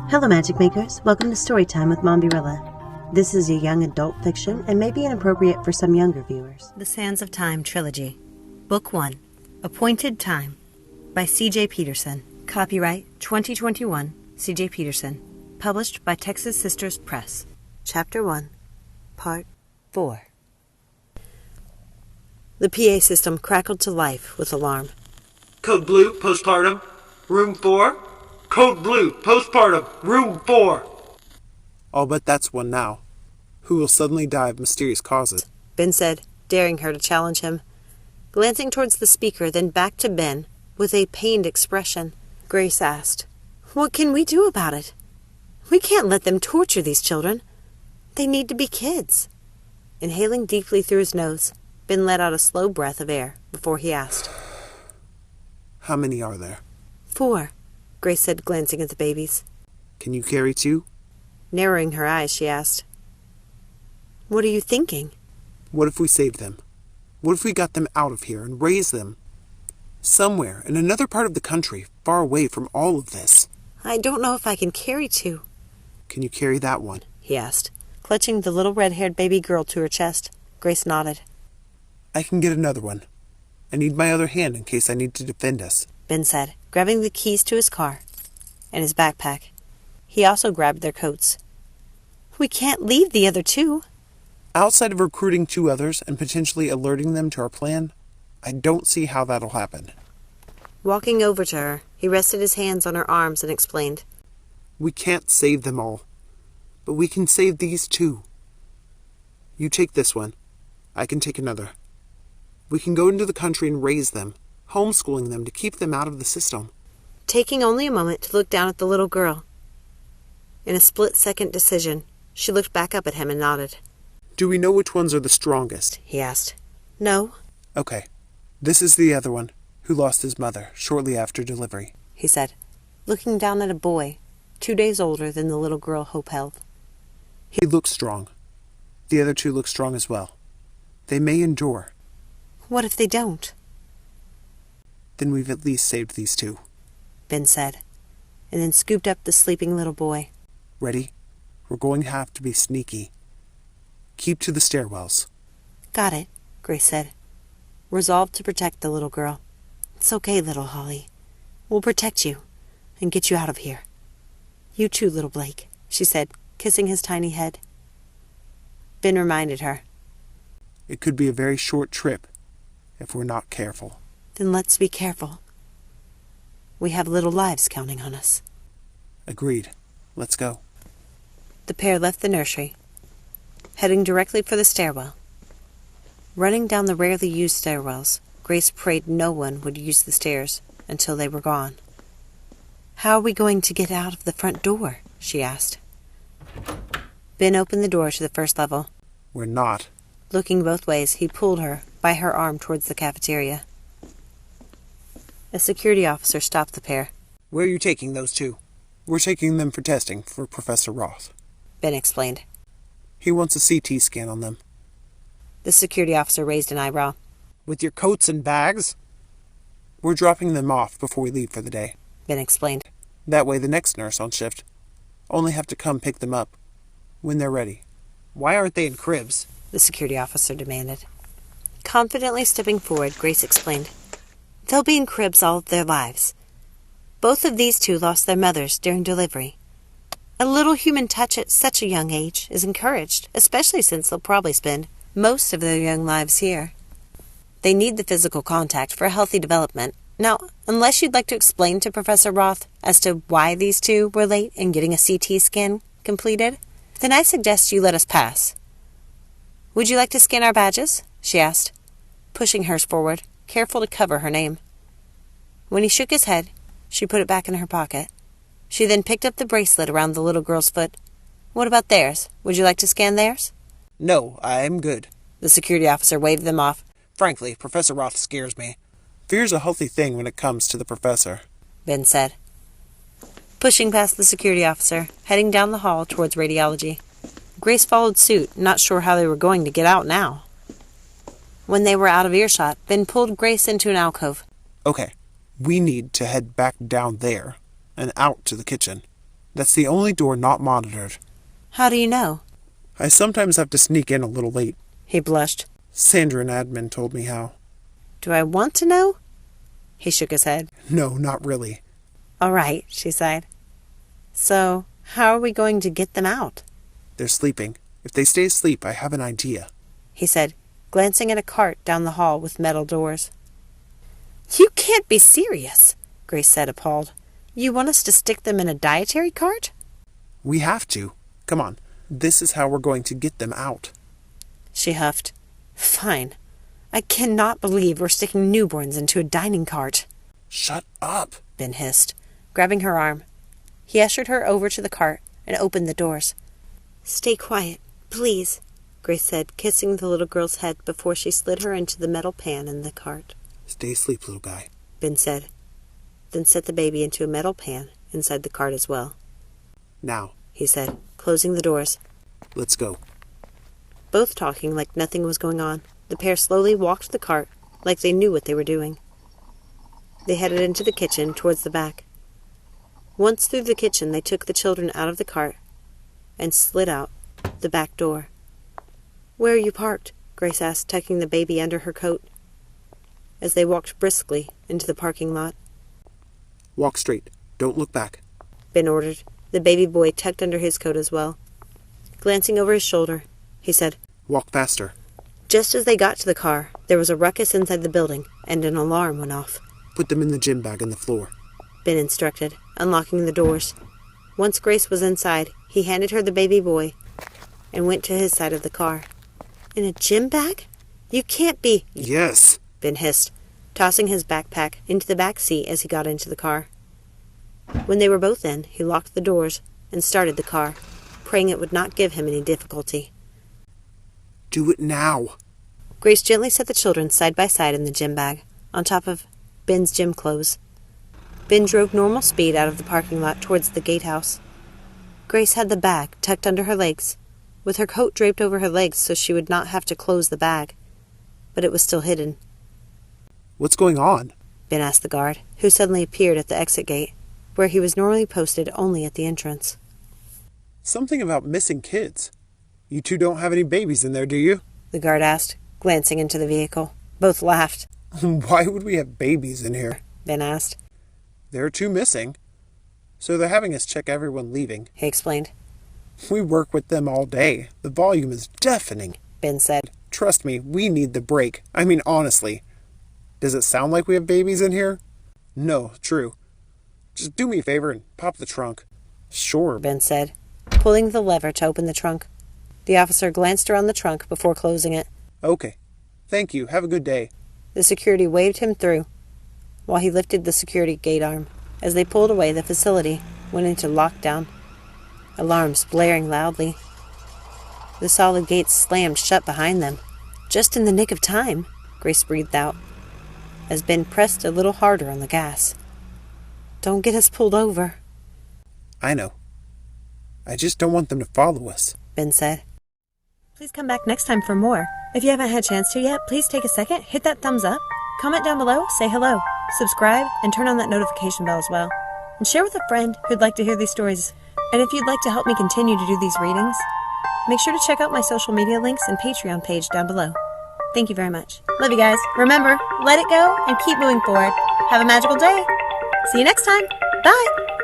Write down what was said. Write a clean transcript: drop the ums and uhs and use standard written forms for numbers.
Hello Magic Makers, welcome to Storytime with Mombierella. This is a young adult fiction and may be inappropriate for some younger viewers. The Sands of Time Trilogy, Book 1, Appointed Time, by J Peterson. Copyright 2021, J Peterson. Published by Texas Sisters Press. Chapter 1, Part 4. The PA system crackled to life with alarm. Code Blue, postpartum, room 4. Code Blue, postpartum, room 4. I'll bet that's one now. Who will suddenly die of mysterious causes? Ben said, daring her to challenge him. Glancing towards the speaker, then back to Ben, with a pained expression, Grace asked, "What can we do about it? We can't let them torture these children. They need to be kids." Inhaling deeply through his nose, Ben let out a slow breath of air before he asked, How many are there? 4, Grace said, glancing at the babies. Can you carry 2? Narrowing her eyes, she asked, "What are you thinking?" What if we saved them? What if we got them out of here and raised them? Somewhere in another part of the country, far away from all of this. "I don't know if I can carry 2. Can you carry that one? He asked, clutching the little red-haired baby girl to her chest. Grace nodded. I can get another one. I need my other hand in case I need to defend us, Ben said, grabbing the keys to his car and his backpack. He also grabbed their coats. "We can't leave the other 2. Outside of recruiting 2 others and potentially alerting them to our plan, I don't see how that'll happen. Walking over to her, he rested his hands on her arms and explained, We can't save them all, but we can save these 2. You take this one. I can take another. We can go into the country and raise them, homeschooling them to keep them out of the system. Taking only a moment to look down at the little girl. In a split-second decision, she looked back up at him and nodded. Do we know which ones are the strongest? He asked. "No," Okay. This is the other one, who lost his mother shortly after delivery, he said, looking down at a boy, 2 days older than the little girl Hope held. He looks strong. The other 2 look strong as well. They may endure. "What if they don't?" Then we've at least saved these 2. Ben said, and then scooped up the sleeping little boy. Ready? We're going to have to be sneaky. Keep to the stairwells. "Got it," Grace said, resolved to protect the little girl. "It's okay, little Holly. We'll protect you and get you out of here. You too, little Blake," she said, kissing his tiny head. Ben reminded her. It could be a very short trip if we're not careful. "Then let's be careful. We have little lives counting on us." Agreed. Let's go. The pair left the nursery, heading directly for the stairwell. Running down the rarely used stairwells, Grace prayed no one would use the stairs until they were gone. "How are we going to get out of the front door?" she asked. Ben opened the door to the first level. We're not. Looking both ways, he pulled her by her arm towards the cafeteria. A security officer stopped the pair. Where are you taking those 2? We're taking them for testing for Professor Roth, Ben explained. He wants a CT scan on them. The security officer raised an eyebrow. With your coats and bags? We're dropping them off before we leave for the day. Ben explained. That way the next nurse on shift only have to come pick them up when they're ready. Why aren't they in cribs? The security officer demanded. Confidently stepping forward, Grace explained. "They'll be in cribs all of their lives. Both of these 2 lost their mothers during delivery. A little human touch at such a young age is encouraged, especially since they'll probably spend most of their young lives here. They need the physical contact for healthy development. Now, unless you'd like to explain to Professor Roth as to why these 2 were late in getting a CT scan completed, then I suggest you let us pass." "Would you like to scan our badges?" she asked, pushing hers forward, careful to cover her name. When he shook his head, she put it back in her pocket. She then picked up the bracelet around the little girl's foot. "What about theirs? Would you like to scan theirs?" No, I'm good. The security officer waved them off. Frankly, Professor Roth scares me. Fear's a healthy thing when it comes to the professor, Ben said, pushing past the security officer, heading down the hall towards radiology. Grace followed suit, not sure how they were going to get out now. When they were out of earshot, Ben pulled Grace into an alcove. Okay, we need to head back down there and out to the kitchen. That's the only door not monitored. How do you know? I sometimes have to sneak in a little late. He blushed. Sandra and admin told me how. Do I want to know? He shook his head. No, not really. All right, she sighed. So, how are we going to get them out? They're sleeping. If they stay asleep, I have an idea, he said, glancing at a cart down the hall with metal doors. You can't be serious, Grace said, appalled. You want us to stick them in a dietary cart? We have to. Come on. This is how we're going to get them out. She huffed. Fine. I cannot believe we're sticking newborns into a dining cart. Shut up, Ben hissed, grabbing her arm. He ushered her over to the cart and opened the doors. Stay quiet, please, Grace said, kissing the little girl's head before she slid her into the metal pan in the cart. Stay asleep, little guy, Ben said, then set the baby into a metal pan inside the cart as well. Now, he said, closing the doors. Let's go. Both talking like nothing was going on, the pair slowly walked the cart like they knew what they were doing. They headed into the kitchen towards the back. Once through the kitchen, they took the children out of the cart and slid out the back door. Where are you parked? Grace asked, tucking the baby under her coat, as they walked briskly into the parking lot. Walk straight. Don't look back, Ben ordered, the baby boy tucked under his coat as well. Glancing over his shoulder, he said, Walk faster. Just as they got to the car, there was a ruckus inside the building, and an alarm went off. Put them in the gym bag on the floor, Ben instructed, unlocking the doors. Once Grace was inside, he handed her the baby boy and went to his side of the car. In a gym bag? You can't be... Yes, Ben hissed, tossing his backpack into the back seat as he got into the car. When they were both in, he locked the doors and started the car, praying it would not give him any difficulty. Do it now. Grace gently set the children side by side in the gym bag, on top of Ben's gym clothes. Ben drove normal speed out of the parking lot towards the gatehouse. Grace had the bag tucked under her legs, with her coat draped over her legs so she would not have to close the bag, but it was still hidden. What's going on? Ben asked the guard, who suddenly appeared at the exit gate, where he was normally posted only at the entrance. Something about missing kids. You two don't have any babies in there, do you? The guard asked, glancing into the vehicle. Both laughed. Why would we have babies in here? Ben asked. There are two missing. So they're having us check everyone leaving. He explained. We work with them all day. The volume is deafening. Ben said. Trust me, we need the break. I mean, honestly. Does it sound like we have babies in here? No, true. Just do me a favor and pop the trunk. Sure, Ben said, pulling the lever to open the trunk. The officer glanced around the trunk before closing it. Okay. Thank you. Have a good day. The security waved him through, while he lifted the security gate arm. As they pulled away, the facility went into lockdown, alarms blaring loudly. The solid gates slammed shut behind them. Just in the nick of time, Grace breathed out, as Ben pressed a little harder on the gas. Don't get us pulled over. I know. I just don't want them to follow us, Ben said. Please come back next time for more. If you haven't had a chance to yet, please take a second, hit that thumbs up, comment down below, say hello, subscribe, and turn on that notification bell as well. And share with a friend who'd like to hear these stories. And if you'd like to help me continue to do these readings, make sure to check out my social media links and Patreon page down below. Thank you very much. Love you guys. Remember, let it go and keep moving forward. Have a magical day. See you next time. Bye.